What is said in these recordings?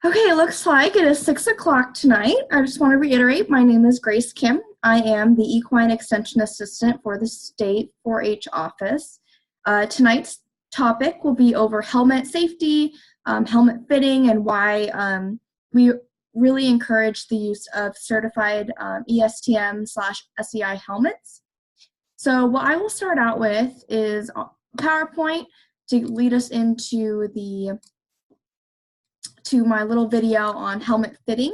Okay, looks like it is 6 o'clock tonight. I just want to reiterate, my name is Grace Kim. I am the Equine Extension Assistant for the State 4-H office. Tonight's topic will be over helmet safety, helmet fitting, and why we really encourage the use of certified ESTM/SEI helmets. So what I will start out with is a PowerPoint to lead us into my little video on helmet fitting.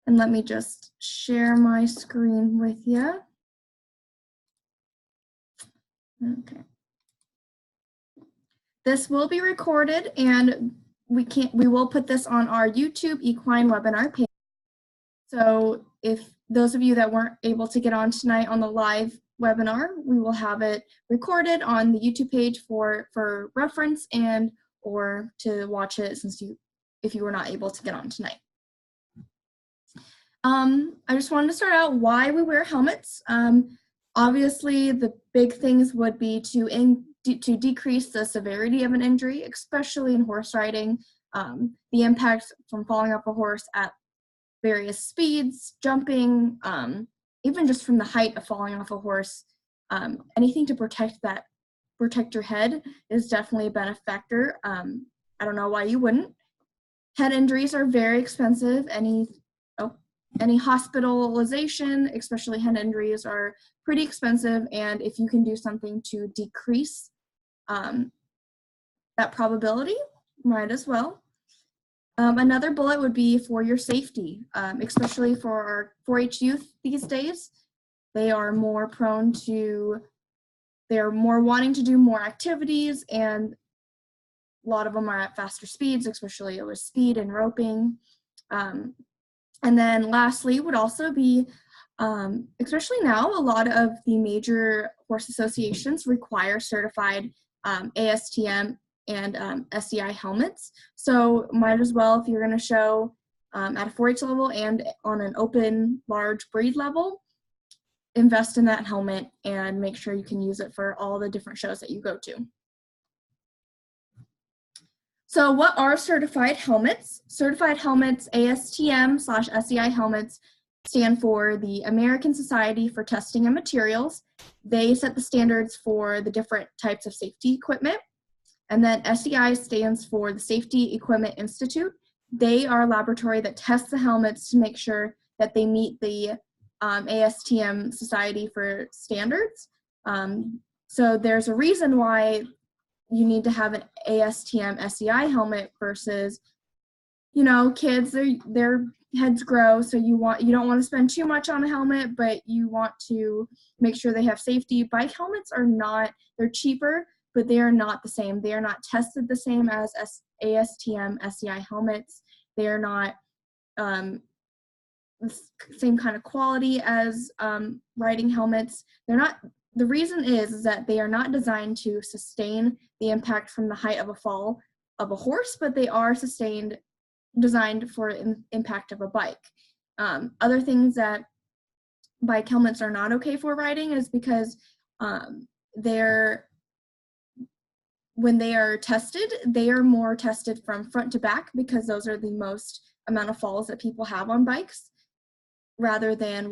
And let me just share my screen with you. Okay. This will be recorded and we will put this on our YouTube equine webinar page. So if those of you that weren't able to get on tonight on the live webinar, we will have it recorded on the YouTube page for reference and or to watch it if you were not able to get on tonight. I just wanted to start out why we wear helmets. Obviously, the big things would be to decrease the severity of an injury, especially in horse riding. The impact from falling off a horse at various speeds, jumping, even just from the height of falling off a horse. Anything to protect your head is definitely a benefactor. I don't know why you wouldn't. Head injuries are very expensive. Any hospitalization, especially head injuries, are pretty expensive, and if you can do something to decrease that probability, might as well. Another bullet would be for your safety, especially for our 4-H youth these days. They are more they're more wanting to do more activities, and a lot of them are at faster speeds, especially with speed and roping. And then lastly would also be, especially now, a lot of the major horse associations require certified ASTM and SEI helmets. So might as well, if you're going to show at a 4-H level and on an open, large breed level, invest in that helmet and make sure you can use it for all the different shows that you go to. So what are certified helmets? Certified helmets, ASTM/SEI helmets, stand for the American Society for Testing and Materials. They set the standards for the different types of safety equipment. And then SEI stands for the Safety Equipment Institute. They are a laboratory that tests the helmets to make sure that they meet the ASTM Society for standards. So there's a reason why you need to have an ASTM SEI helmet versus, kids, their heads grow, so you don't want to spend too much on a helmet, but you want to make sure they have safety. Bike helmets they're cheaper, but they are not the same. They are not tested the same as ASTM SEI helmets. They are not the same kind of quality as riding helmets. The reason is that they are not designed to sustain the impact from the height of a fall of a horse, but they are designed for impact of a bike. Other things that bike helmets are not okay for riding is because when they are tested, they are more tested from front to back because those are the most amount of falls that people have on bikes, rather than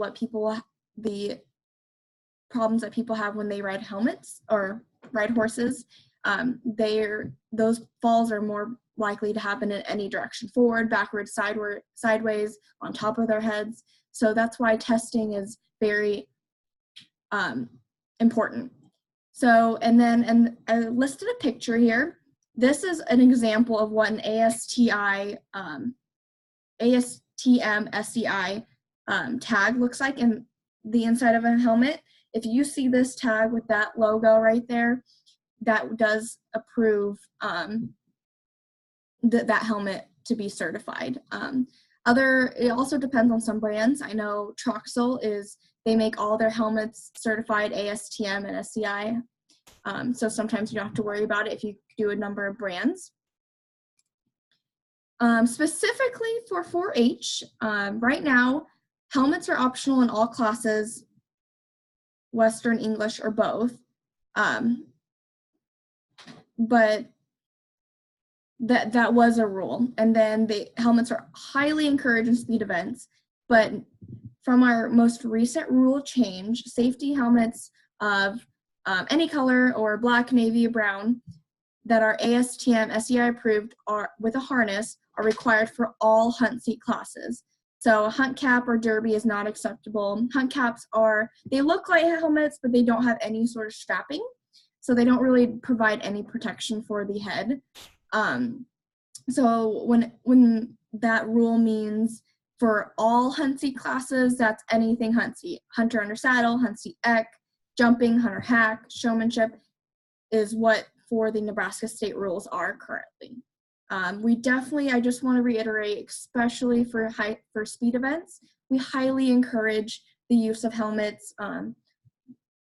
the problems that people have when they ride helmets or ride horses. Those falls are more likely to happen in any direction: forward, backwards, sideways, on top of their heads. So that's why testing is very important. So, and I listed a picture here. This is an example of what an ASTM SEI tag looks like in the inside of a helmet. If you see this tag with that logo right there, that does approve that helmet to be certified. It also depends on some brands. I know Troxel they make all their helmets certified ASTM and SEI. So sometimes you don't have to worry about it if you do a number of brands. Specifically for 4-H, right now, helmets are optional in all classes, Western, English, or both. But that was a rule. And then the helmets are highly encouraged in speed events. But from our most recent rule change, safety helmets of any color or black, navy, brown that are ASTM SEI approved are with a harness are required for all hunt seat classes. So a hunt cap or derby is not acceptable. Hunt caps they look like helmets, but they don't have any sort of strapping. So they don't really provide any protection for the head. So when that rule means for all hunt seat classes, that's anything hunt seat. Hunter under saddle, hunt seat eck, jumping, hunter hack, showmanship is what for the Nebraska state rules are currently. I just want to reiterate, especially for speed events, we highly encourage the use of helmets.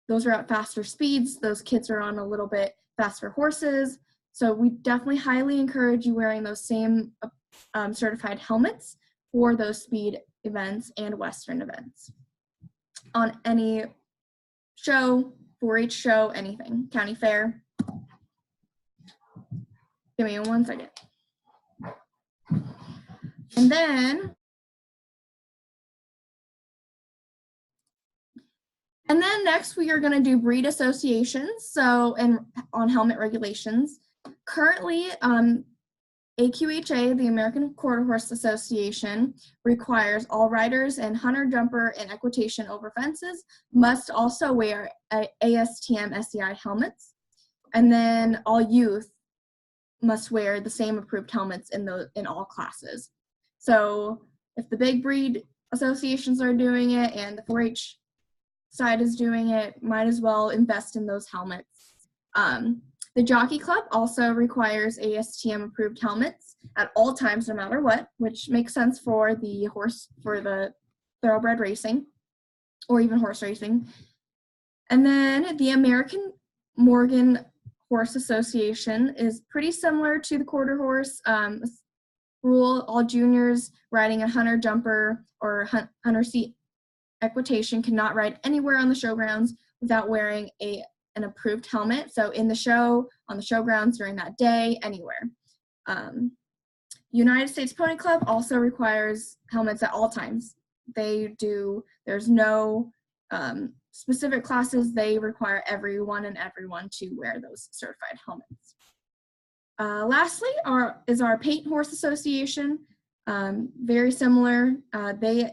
Those are at faster speeds. Those kids are on a little bit faster horses. So we definitely highly encourage you wearing those same certified helmets for those speed events and Western events. On any show, 4-H show, anything, county fair. Give me 1 second. And then next we are going to do breed associations, and on helmet regulations. Currently, AQHA, the American Quarter Horse Association, requires all riders and hunter, jumper, and equitation over fences must also wear ASTM SEI helmets. And then all youth must wear the same approved helmets in all classes. So if the big breed associations are doing it and the 4-H side is doing it, might as well invest in those helmets. The Jockey Club also requires ASTM approved helmets at all times, no matter what, which makes sense for the thoroughbred racing or even horse racing. And then the American Morgan Horse Association is pretty similar to the quarter horse rule. All juniors riding a hunter, jumper, or hunter seat equitation cannot ride anywhere on the showgrounds without wearing an approved helmet. So in the show, on the showgrounds, during that day, anywhere. United States Pony Club also requires helmets at all times. There's no specific classes. They require everyone to wear those certified helmets. Lastly is our Paint Horse Association. Very similar. They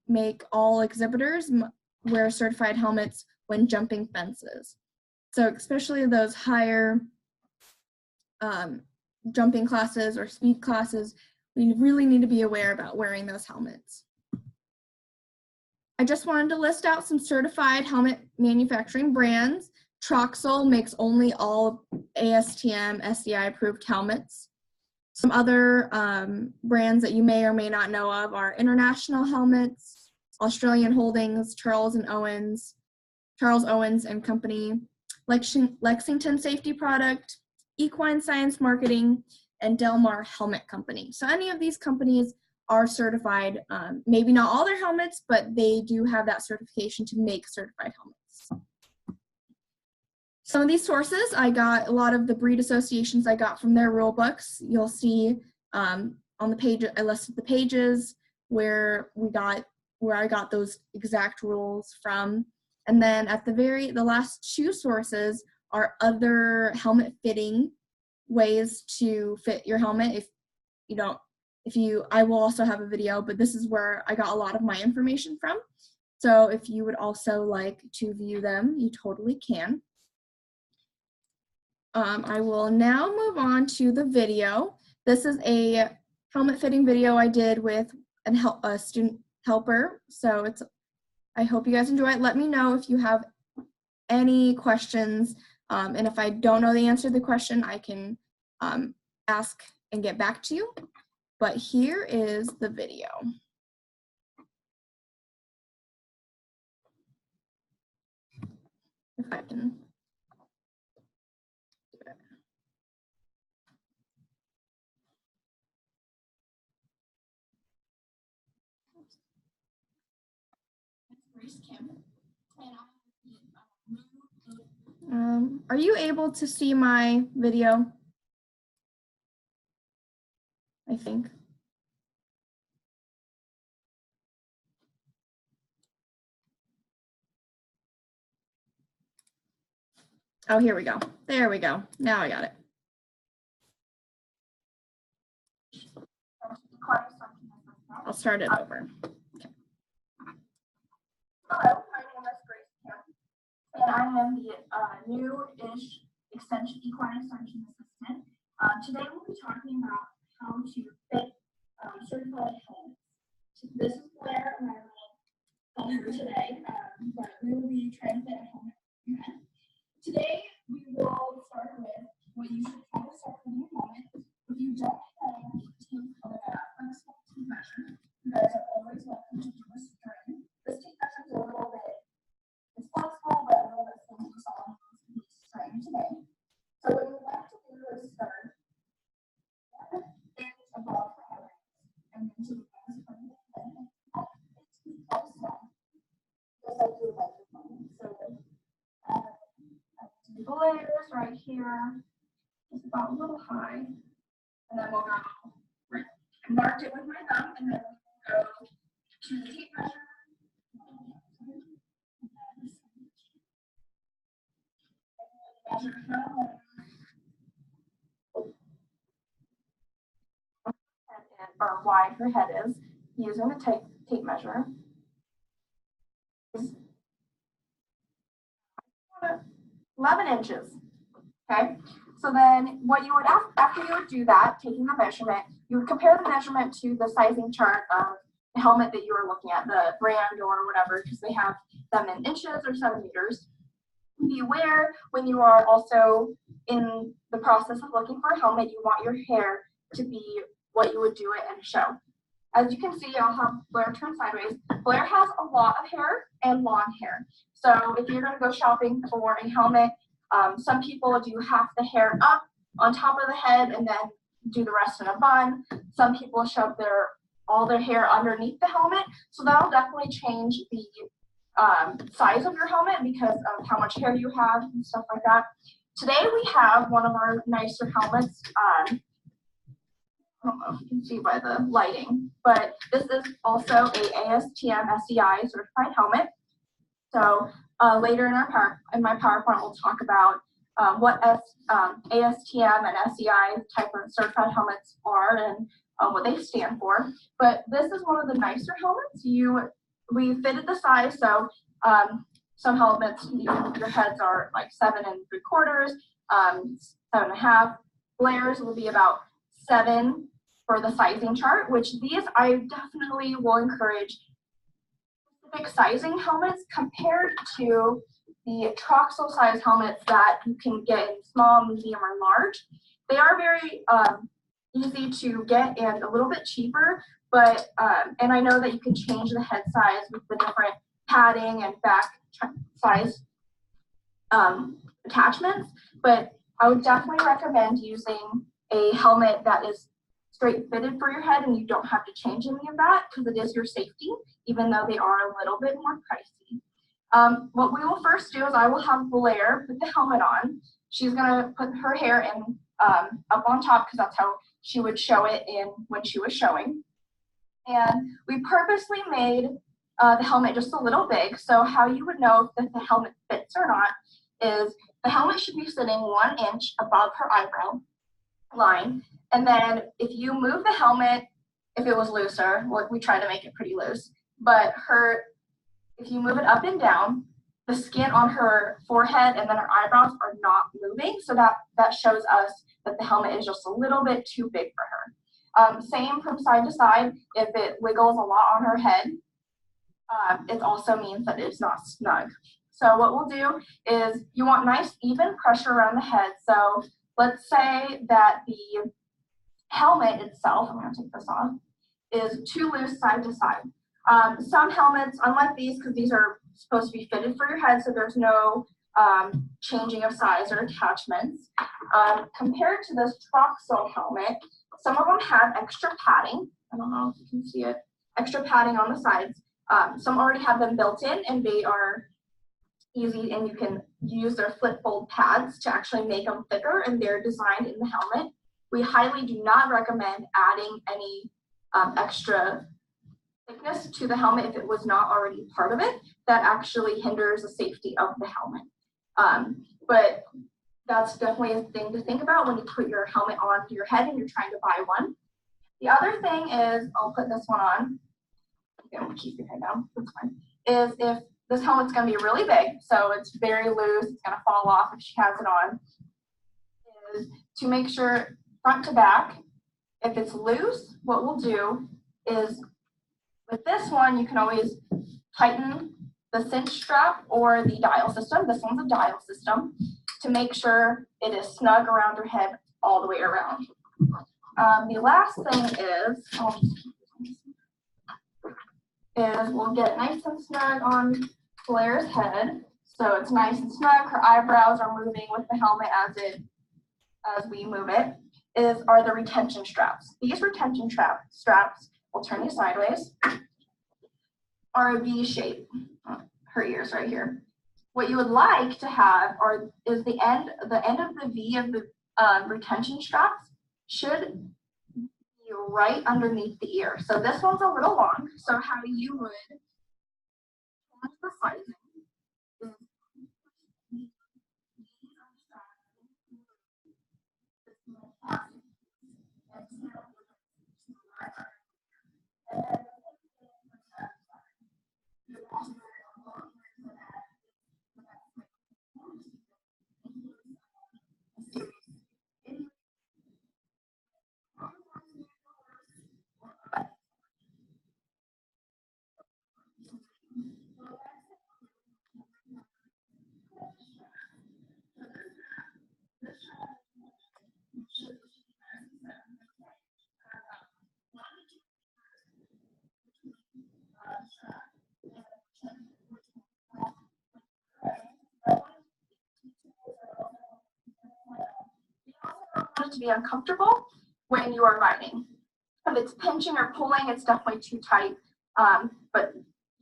make all exhibitors wear certified helmets when jumping fences. So especially those higher jumping classes or speed classes, we really need to be aware about wearing those helmets. I just wanted to list out some certified helmet manufacturing brands. Troxel makes only all ASTM SEI approved helmets. Some other brands that you may or may not know of are International Helmets, Australian Holdings, Charles Owens and Company, Lexington Safety Product, Equine Science Marketing, and Del Mar Helmet Company. So any of these companies are certified, maybe not all their helmets, but they do have that certification to make certified helmets. Some of these sources, I got a lot of the breed associations I got from their rule books. You'll see on the page, I listed the pages where I got those exact rules from. And then at the last two sources are other helmet fitting ways to fit your helmet. I will also have a video, but this is where I got a lot of my information from. So if you would also like to view them, you totally can. I will now move on to the video. This is a helmet fitting video I did with a student helper. So I hope you guys enjoy it. Let me know if you have any questions. And if I don't know the answer to the question, I can ask and get back to you. But here is the video. If I can. Are you able to see my video? I think. Oh, here we go. There we go. Now I got it. I'll start it over. Okay. Hello, my name is Grace Kim, and I am the new-ish equine extension assistant. Today we'll be talking about how to fit certified helmets. This is Blair, and I will help her today, but we will be trying to fit a helmet. Today we will start with what you should have to start with your helmet. If you don't have a tape measure, you guys are always welcome to do a string. This tape measure is a little bit, it's flexible, but a little bit funky, so I'll use the string today. So what you want to do is start 1 inch above the head and then to the bottom of the head. It's close down, just like your microphone. So the layers right here, just about a little high, and then we'll go right. I marked it with my thumb, and then we'll go to the tape measure. Measure or wide her head is using the tape measure. 11 inches. Okay, so then what you would after you would do that, taking the measurement, you would compare the measurement to the sizing chart of the helmet that you were looking at, the brand or whatever, because they have them in inches or centimeters. Be aware when you are also in the process of looking for a helmet, you want your hair to be what you would do it in a show. As you can see, I'll have Blair turn sideways. Blair has a lot of hair and long hair. So if you're going to go shopping for a helmet, some people do half the hair up on top of the head and then do the rest in a bun. Some people shove all their hair underneath the helmet. So that'll definitely change the size of your helmet because of how much hair you have and stuff like that. Today we have one of our nicer helmets. I don't know if you can see by the lighting, but this is also a ASTM SEI certified helmet. So later in my PowerPoint, we'll talk about what ASTM and SEI type of certified helmets are and what they stand for. But this is one of the nicer helmets. We fitted the size, so some helmets, your heads are like 7 3/4, 7 1/2. Blair's will be about 7 for the sizing chart, which these I definitely will encourage specific sizing helmets compared to the Troxel size helmets that you can get in small, medium, or large. They are very easy to get and a little bit cheaper, but and I know that you can change the head size with the different padding and back size attachments, but I would definitely recommend using a helmet that is straight fitted for your head and you don't have to change any of that because it is your safety, even though they are a little bit more pricey. What we will first do is I will have Blair put the helmet on. She's gonna put her hair in up on top because that's how she would show it in when she was showing. And we purposely made the helmet just a little big. So how you would know if the helmet fits or not is the helmet should be sitting 1 inch above her eyebrow line. And then if you move the helmet, if it was looser, we try to make it pretty loose, but if you move it up and down, the skin on her forehead and then her eyebrows are not moving. So that shows us that the helmet is just a little bit too big for her. Same from side to side. If it wiggles a lot on her head, it also means that it's not snug. So what we'll do is you want nice even pressure around the head. So let's say that the helmet itself, I'm going to take this off, is too loose side to side. Some helmets, unlike these, because these are supposed to be fitted for your head, so there's no changing of size or attachments. Compared to this Troxel helmet, some of them have extra padding. I don't know if you can see it. Extra padding on the sides. Some already have them built in, and they are easy, and you can use their flip fold pads to actually make them thicker, and they're designed in the helmet. We highly do not recommend adding any extra thickness to the helmet if it was not already part of it. That actually hinders the safety of the helmet. But that's definitely a thing to think about when you put your helmet on your head and you're trying to buy one. The other thing is, I'll put this one on. Okay, I'm gonna keep your head down, that's fine. Is if this helmet's gonna be really big, so it's very loose, it's gonna fall off if she has it on, is to make sure front to back, if it's loose, what we'll do is with this one, you can always tighten the cinch strap or the dial system. This one's a dial system to make sure it is snug around your head all the way around. The last thing is we'll get it nice and snug on Claire's head. So it's nice and snug. Her eyebrows are moving with the helmet as we move it. Are the retention straps. These retention straps, we'll turn you sideways, are a V shape. Her ears right here. What you would like to have is the end of the V of the retention straps should be right underneath the ear. So this one's a little long. So how you would change the sizing is to be uncomfortable when you are riding. If it's pinching or pulling, it's definitely too tight. But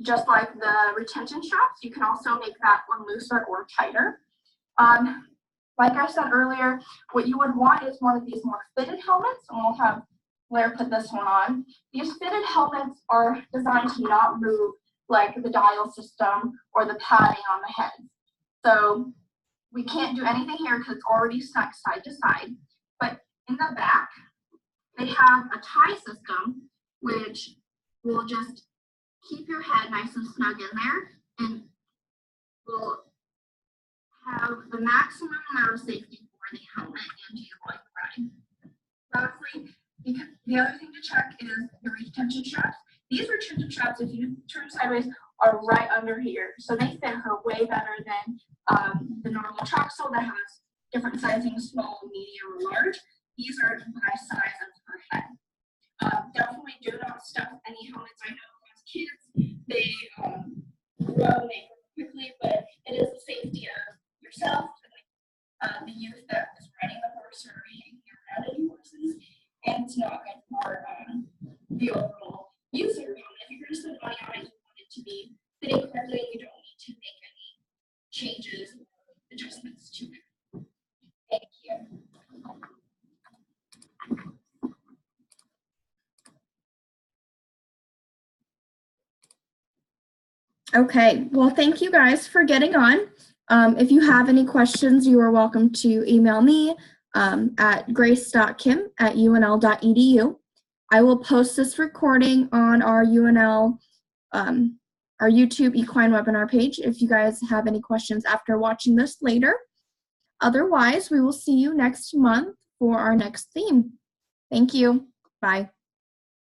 just like the retention straps, you can also make that one looser or tighter. Like I said earlier, what you would want is one of these more fitted helmets, and we'll have Blair put this one on. These fitted helmets are designed to not move like the dial system or the padding on the head. So we can't do anything here because it's already stuck side to side. But in the back, they have a tie system, which will just keep your head nice and snug in there and will have the maximum amount of safety for the helmet and your bike riding. Lastly, the other thing to check is the retention straps. These retention straps, if you turn sideways, are right under here. So they fit her way better than the normal chalk sole that has different sizing, small, medium, or large. These are by size of her head. Definitely do not stuff any helmets. I know as kids, they grow and they grow quickly, but it is the safety of yourself and the youth that is riding the horse or hanging around any horses, and it's not good for the overall use of your helmet. If you're going to spend money on it, you want it to be fitting correctly, and you don't need to make any changes or adjustments to it. Thank you. Okay, well, thank you guys for getting on. If you have any questions, you are welcome to email me at grace.kim@unl.edu. I will post this recording on our UNL, our YouTube equine webinar page if you guys have any questions after watching this later. Otherwise, we will see you next month for our next theme. Thank you. Bye.